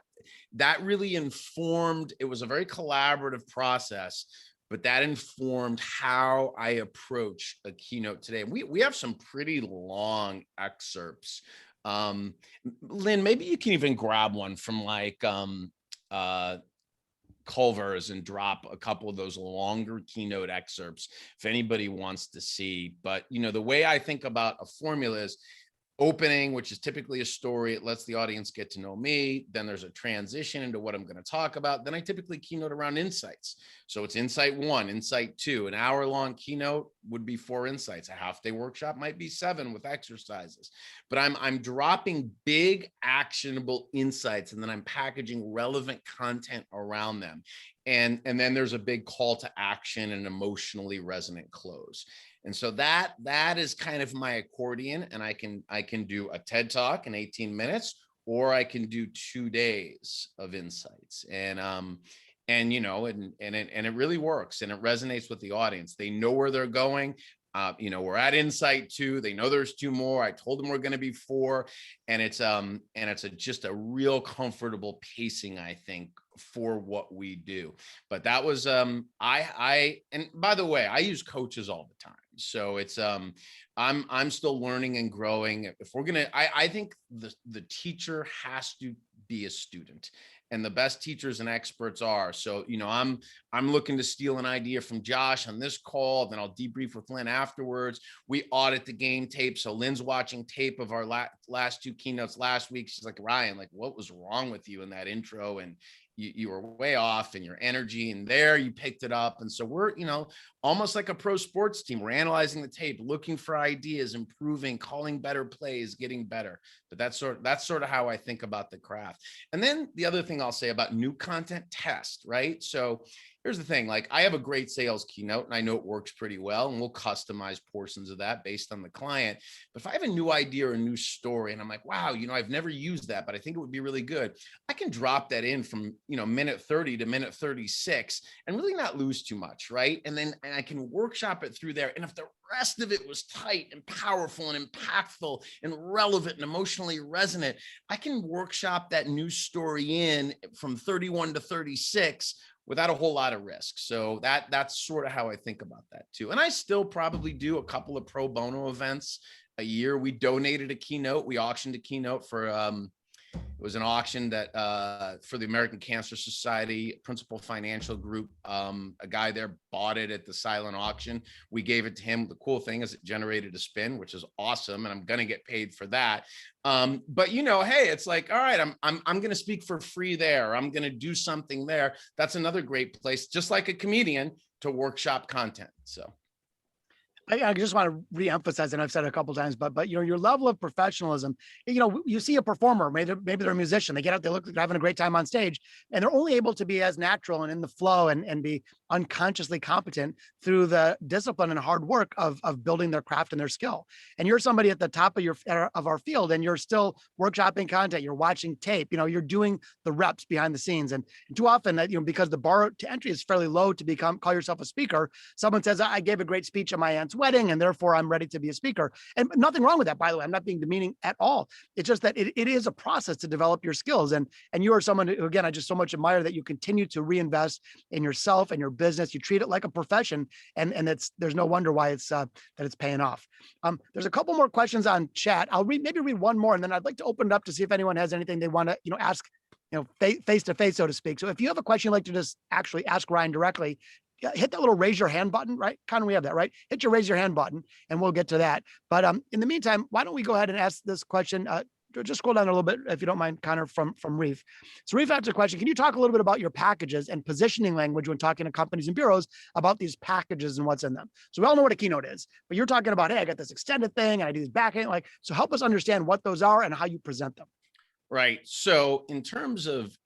really informed, it was a very collaborative process, but that informed how I approach a keynote today. And we have some pretty long excerpts. Lynn, maybe you can even grab one from like Culver's and drop a couple of those longer keynote excerpts if anybody wants to see. But the way I think about a formula is opening, which is typically a story. It lets the audience get to know me. Then there's a transition into what I'm going to talk about. Then I typically keynote around insights. So it's insight 1, insight 2. An hour-long keynote would be 4 insights. A half-day workshop might be 7 with exercises. But I'm dropping big, actionable insights, and then I'm packaging relevant content around them. And then there's a big call to action and emotionally resonant close. And so that is kind of my accordion, and I can do a TED Talk in 18 minutes, or I can do 2 days of insights. And it really works, and it resonates with the audience. They know where they're going. We're at insight 2. They know there's 2 more. I told them we're going to be 4, and it's just a real comfortable pacing, I think, for what we do. But that was and by the way, I use coaches all the time. So it's I'm still learning and growing. If we're gonna, I think the teacher has to be a student, and the best teachers and experts are. So, I'm looking to steal an idea from Josh on this call, then I'll debrief with Lynn afterwards. We audit the game tape. So Lynn's watching tape of our last two keynotes last week. She's like, Ryan, like, what was wrong with you in that intro? And you were way off in your energy, and there you picked it up. And so we're, almost like a pro sports team. We're analyzing the tape, looking for ideas, improving, calling better plays, getting better. But that's sort of how I think about the craft. And then the other thing I'll say about new content, test, right? So here's the thing, like, I have a great sales keynote and I know it works pretty well, and we'll customize portions of that based on the client. But if I have a new idea or a new story and I'm like, wow, I've never used that, but I think it would be really good, I can drop that in from, minute 30 to minute 36 and really not lose too much, right? And I can workshop it through there. And if the rest of it was tight and powerful and impactful and relevant and emotionally resonant, I can workshop that new story in from 31 to 36 without a whole lot of risk. So that's sort of how I think about that too. And I still probably do a couple of pro bono events a year. We donated a keynote. We auctioned a keynote for, it was an auction that for the American Cancer Society, Principal Financial Group. A guy there bought it at the silent auction. We gave it to him. The cool thing is it generated a spin, which is awesome, and I'm going to get paid for that. But hey, it's like, all right, I'm going to speak for free there. I'm going to do something there. That's another great place, just like a comedian, to workshop content. So. I just want to reemphasize, and I've said it a couple of times, but your level of professionalism, you see a performer, maybe they're a musician, they get out, they look like they're having a great time on stage, and they're only able to be as natural and in the flow and be unconsciously competent through the discipline and hard work of building their craft and their skill. And you're somebody at the top of our field, and you're still workshopping content, you're watching tape, you're doing the reps behind the scenes. And too often that, because the bar to entry is fairly low to call yourself a speaker, someone says, I gave a great speech at my aunt's wedding, and therefore I'm ready to be a speaker. And nothing wrong with that, by the way. I'm not being demeaning at all. It's just that it is a process to develop your skills. And you are someone who, again, I just so much admire that you continue to reinvest in yourself and your business. You treat it like a profession, and there's no wonder why that it's paying off. There's a couple more questions on chat. I'll maybe read one more, and then I'd like to open it up to see if anyone has anything they want to ask face to face, so to speak. So if you have a question you'd like to just actually ask Ryan directly, hit that little raise your hand button, right? Connor, we have that, right? Hit your raise your hand button and we'll get to that. But in the meantime, why don't we go ahead and ask this question? Just scroll down a little bit, if you don't mind, Connor, from Reef. So Reef asked a question. Can you talk a little bit about your packages and positioning language when talking to companies and bureaus about these packages and what's in them? So we all know what a keynote is, but you're talking about, hey, I got this extended thing and I do this back end. So help us understand what those are and how you present them. Right. So in terms of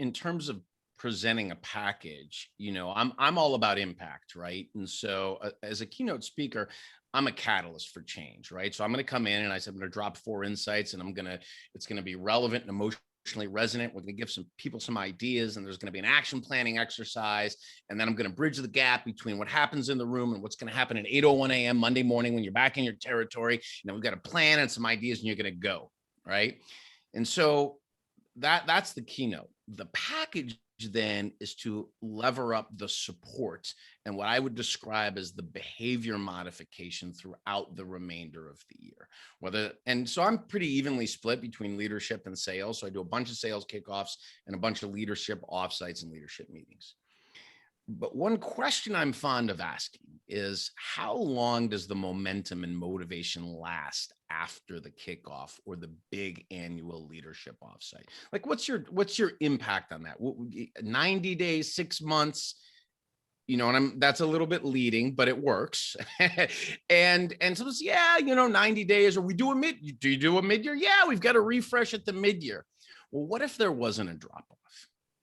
presenting a package, I'm all about impact, right? And so as a keynote speaker, I'm a catalyst for change, right? So I'm going to come in and I'm going to drop 4 insights, and it's going to be relevant and emotionally resonant. We're going to give some people some ideas, and there's going to be an action planning exercise. And then I'm going to bridge the gap between what happens in the room and what's going to happen at 8:01 a.m. Monday morning when you're back in your territory. We've got a plan and some ideas, and you're going to go, right? And so that's the keynote. The package then is to lever up the support and what I would describe as the behavior modification throughout the remainder of the year. And so I'm pretty evenly split between leadership and sales. So I do a bunch of sales kickoffs and a bunch of leadership offsites and leadership meetings. But one question I'm fond of asking is, how long does the momentum and motivation last after the kickoff or the big annual leadership offsite? Like, what's your impact on that? 90 days, 6 months? And that's a little bit leading, but it works. and so it's, 90 days, or do you do a mid-year? Yeah, we've got to refresh at the mid-year. Well, what if there wasn't a drop-off?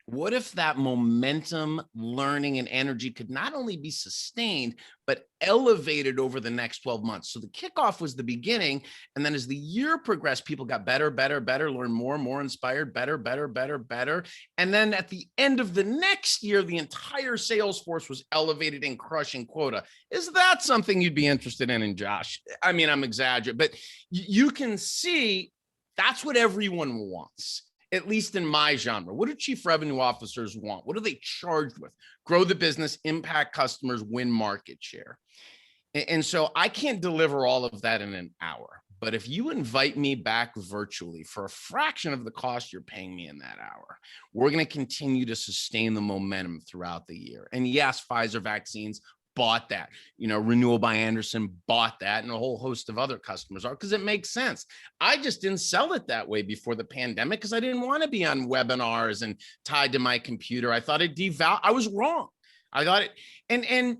What if that momentum, learning, and energy could not only be sustained, but elevated over the next 12 months? So the kickoff was the beginning. And then as the year progressed, people got better, learn more inspired, better. And then at the end of the next year, the entire sales force was elevated and crushing quota. Is that something you'd be interested in, Josh? I mean, I'm exaggerating, but you can see that's what everyone wants. At least in my genre. What do chief revenue officers want? What are they charged with? Grow the business, impact customers, win market share. And so I can't deliver all of that in an hour. But if you invite me back virtually for a fraction of the cost you're paying me in that hour, we're going to continue to sustain the momentum throughout the year. And yes, Pfizer vaccines bought that, Renewal by Anderson bought that, and a whole host of other customers are, because it makes sense. I just didn't sell it that way before the pandemic because I didn't want to be on webinars and tied to my computer. I thought it I was wrong. I thought it, and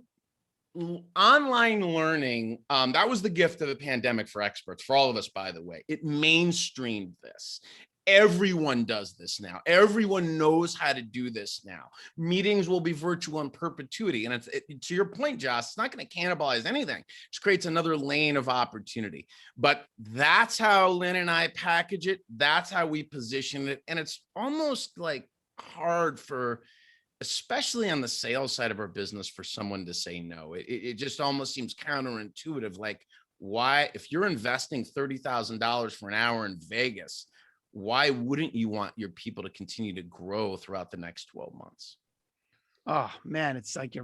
online learning, that was the gift of the pandemic for experts, for all of us, by the way. It mainstreamed this. Everyone does this now. Everyone knows how to do this now. Meetings will be virtual in perpetuity. And to your point, Josh, it's not going to cannibalize anything. It just creates another lane of opportunity. But that's how Lynn and I package it. That's how we position it. And it's almost like hard for, especially on the sales side of our business, for someone to say no. It just almost seems counterintuitive. Like, why, if you're investing $30,000 for an hour in Vegas, why wouldn't you want your people to continue to grow throughout the next 12 months? Oh man, it's like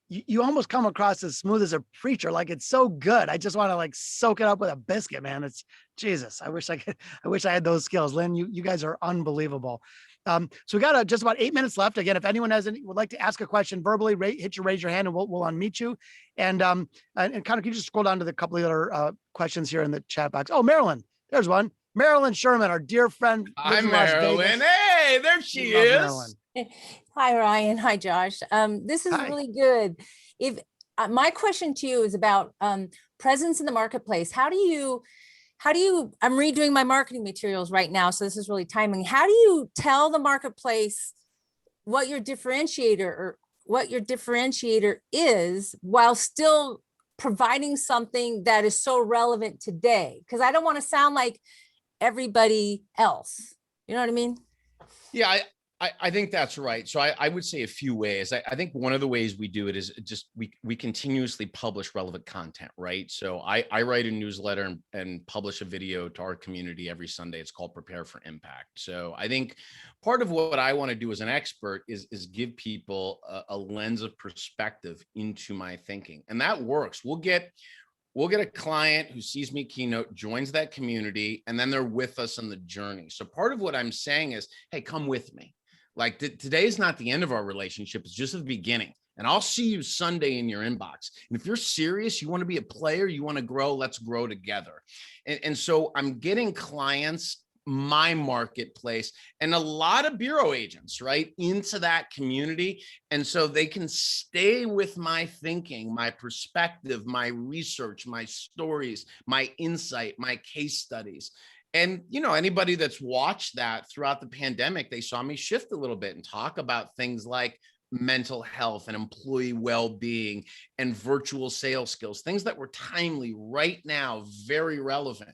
you almost come across as smooth as a preacher. Like, it's so good. I just want to like soak it up with a biscuit, man. It's Jesus. I wish I had those skills. Lynn, you guys are unbelievable. So we got just about 8 minutes left. Again, if anyone would like to ask a question verbally, raise your hand and we'll unmute you. And kind of, can you just scroll down to the couple of other questions here in the chat box? Oh, Marilyn, there's one. Marilyn Sherman, our dear friend. Hi, Marilyn. Hey, there she is. Marilyn. Hi, Ryan. Hi, Josh. This is really good. If my question to you is about presence in the marketplace. How do you, I'm redoing my marketing materials right now, so this is really timing. How do you tell the marketplace what your differentiator is while still providing something that is so relevant today? Because I don't want to sound like everybody else. You know what I mean? Yeah, I think that's right. So I would say a few ways. I think one of the ways we do it is just we continuously publish relevant content, right? So I write a newsletter and publish a video to our community every Sunday. It's called Prepare for Impact. So I think part of what I want to do as an expert is give people a lens of perspective into my thinking. And that works. We'll get a client who sees me keynote, joins that community, and then they're with us on the journey. So part of what I'm saying is, hey, come with me. Like, today is not the end of our relationship. It's just the beginning. And I'll see you Sunday in your inbox. And if you're serious, you want to be a player, you want to grow, let's grow together. And so I'm getting clients, my marketplace, and a lot of bureau agents, right, into that community. And so they can stay with my thinking, my perspective, my research, my stories, my insight, my case studies. And, anybody that's watched that throughout the pandemic, they saw me shift a little bit and talk about things like mental health and employee well-being and virtual sales skills, things that were timely right now, very relevant.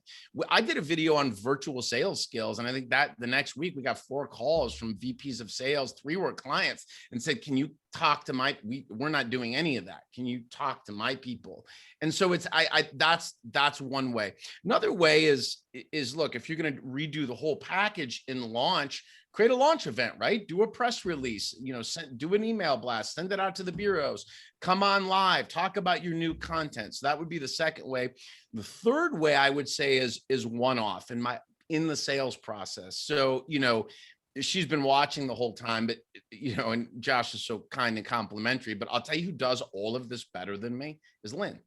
I did a video on virtual sales skills, and I think that the next week we got 4 calls from VPs of sales, 3 were clients, and said, can you talk to we're not doing any of that. Can you talk to my people? And so that's one way. Another way is look, if you're going to redo the whole package in launch, create a launch event, right? Do a press release, do an email blast, send it out to the bureaus, come on live, talk about your new content. So that would be the second way. The third way I would say is one-off in the sales process. So, she's been watching the whole time, but, and Josh is so kind and complimentary, but I'll tell you who does all of this better than me is Lynn.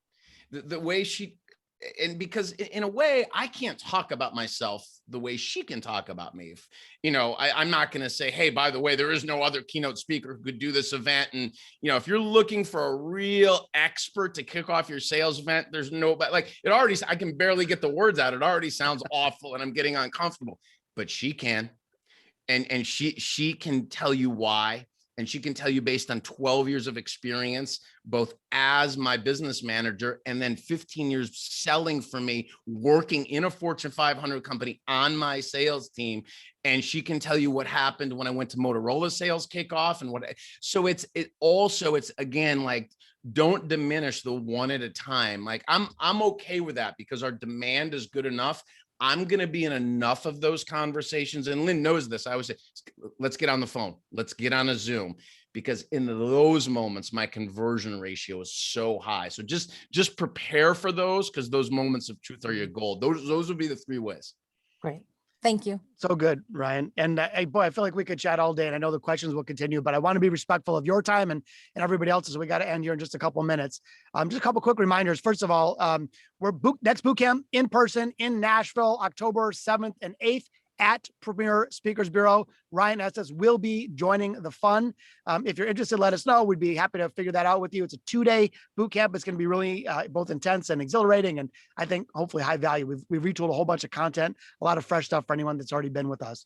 The way and because in a way, I can't talk about myself the way she can talk about me. If, I'm not going to say, hey, by the way, there is no other keynote speaker who could do this event. And, if you're looking for a real expert to kick off your sales event, there's nobody. I can barely get the words out. It already sounds awful and I'm getting uncomfortable, but she can. And she can tell you why. And she can tell you based on 12 years of experience, both as my business manager and then 15 years selling for me, working in a Fortune 500 company on my sales team. And she can tell you what happened when I went to Motorola sales kickoff and so it's again, like, don't diminish the one at a time. Like I'm okay with that because our demand is good enough. I'm going to be in enough of those conversations. And Lynn knows this. I always say, let's get on the phone. Let's get on a Zoom, because in those moments, my conversion ratio is so high. So just prepare for those, because those moments of truth are your gold. Those would be the 3 ways. Great. Thank you. So good, Ryan. And hey, boy, I feel like we could chat all day, and I know the questions will continue, but I want to be respectful of your time and everybody else's. We got to end here in just a couple of minutes. Just a couple quick reminders. First of all, we're next boot camp in person in Nashville, October 7th and 8th at Premier Speakers Bureau. Ryan Estis will be joining the fun. If you're interested, let us know. We'd be happy to figure that out with you. It's a 2-day boot camp. It's going to be really both intense and exhilarating, and I think hopefully high value. We've retooled a whole bunch of content, a lot of fresh stuff for anyone that's already been with us.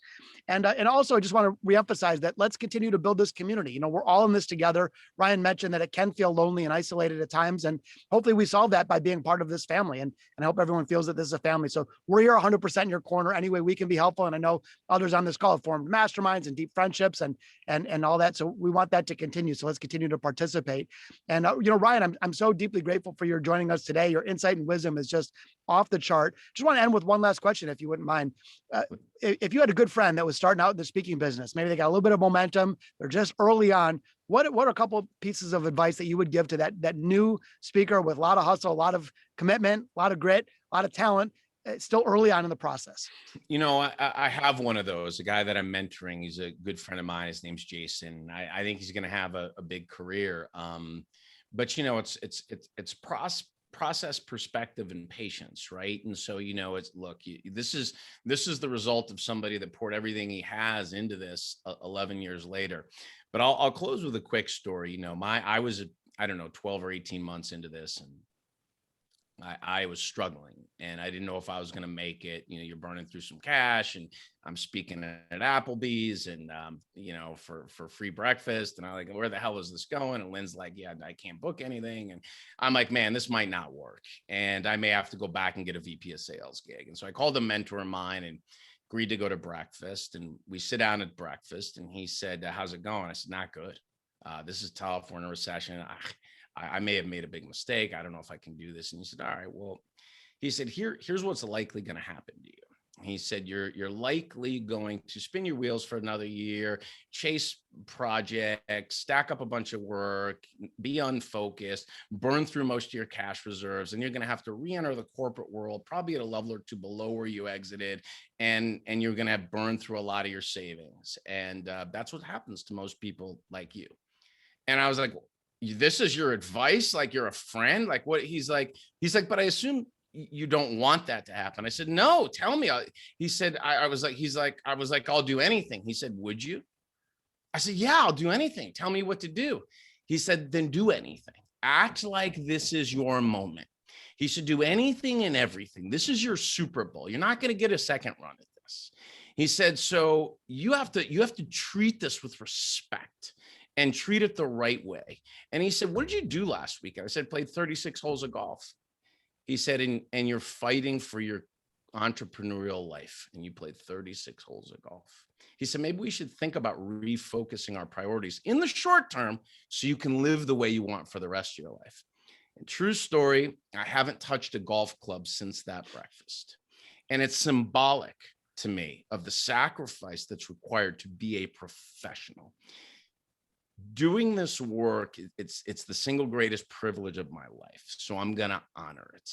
And also, I just want to reemphasize that let's continue to build this community. You know, we're all in this together. Ryan mentioned that it can feel lonely and isolated at times, and hopefully we solve that by being part of this family. And I hope everyone feels that this is a family. So we're here 100% in your corner any way we can be helpful. And I know others on this call have formed masterminds and deep friendships and all that. So we want that to continue. So let's continue to participate. And you know, Ryan, I'm so deeply grateful for your joining us today. Your insight and wisdom is just off the chart. Just want to end with one last question, if you wouldn't mind. If you had a good friend that was starting out in the speaking business, maybe they got a little bit of momentum, they're just early on, what are a couple of pieces of advice that you would give to that new speaker with a lot of hustle, a lot of commitment, a lot of grit, a lot of talent, still early on in the process? You know, I have one of those, a guy that I'm mentoring. He's a good friend of mine. His name's Jason. I think he's going to have a big career. But you know, it's process, perspective, and patience, right? And so, you know, this is the result of somebody that poured everything he has into this 11 years later. But I'll close with a quick story. You know, I was, I don't know, 12 or 18 months into this, and I was struggling, and I didn't know if I was going to make it. You know, you're burning through some cash, and I'm speaking at Applebee's, and you know, for free breakfast, and I'm like, where the hell is this going? And Lynn's like, yeah, I can't book anything, and I'm like, man, this might not work, and I may have to go back and get a VP of sales gig. And so I called a mentor of mine and agreed to go to breakfast, and we sit down at breakfast, and he said, how's it going? I said, not good. This is tough. We're in a recession. I may have made a big mistake. I don't know if I can do this. And he said, all right, well, he said, here's what's likely going to happen to you. He said, you're likely going to spin your wheels for another year, chase projects, stack up a bunch of work, be unfocused, burn through most of your cash reserves. And you're going to have to re-enter the corporate world, probably at a level or two below where you exited. And you're going to have burned through a lot of your savings. And that's what happens to most people like you. And I was like, this is your advice? Like, you're a friend? Like, what? He's like, but I assume you don't want that to happen. I said, no, tell me. He said, I was like, I'll do anything. He said, would you? I said, yeah, I'll do anything. Tell me what to do. He said, then do anything. Act like this is your moment. He said, do anything and everything. This is your Super Bowl. You're not going to get a second run at this. He said, so you have to treat this with respect and treat it the right way. And he said, what did you do last weekend? I said, played 36 holes of golf. He said, and you're fighting for your entrepreneurial life, and you played 36 holes of golf. He said, maybe we should think about refocusing our priorities in the short term so you can live the way you want for the rest of your life. And true story, I haven't touched a golf club since that breakfast. And it's symbolic to me of the sacrifice that's required to be a professional. Doing this work, it's the single greatest privilege of my life. So I'm going to honor it.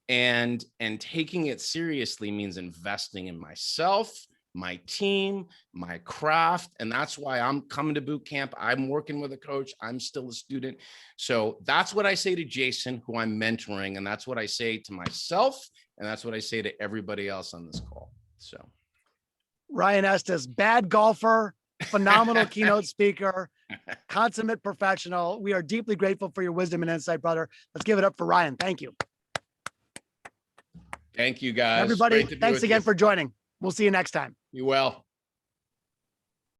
And taking it seriously means investing in myself, my team, my craft. And that's why I'm coming to boot camp. I'm working with a coach. I'm still a student. So that's what I say to Jason, who I'm mentoring. And that's what I say to myself. And that's what I say to everybody else on this call. So Ryan Estis, bad golfer, phenomenal keynote speaker, consummate professional. We are deeply grateful for your wisdom and insight, brother. Let's give it up for Ryan. Thank you. Thank you, guys. Everybody, thanks again for joining. We'll see you next time. You well.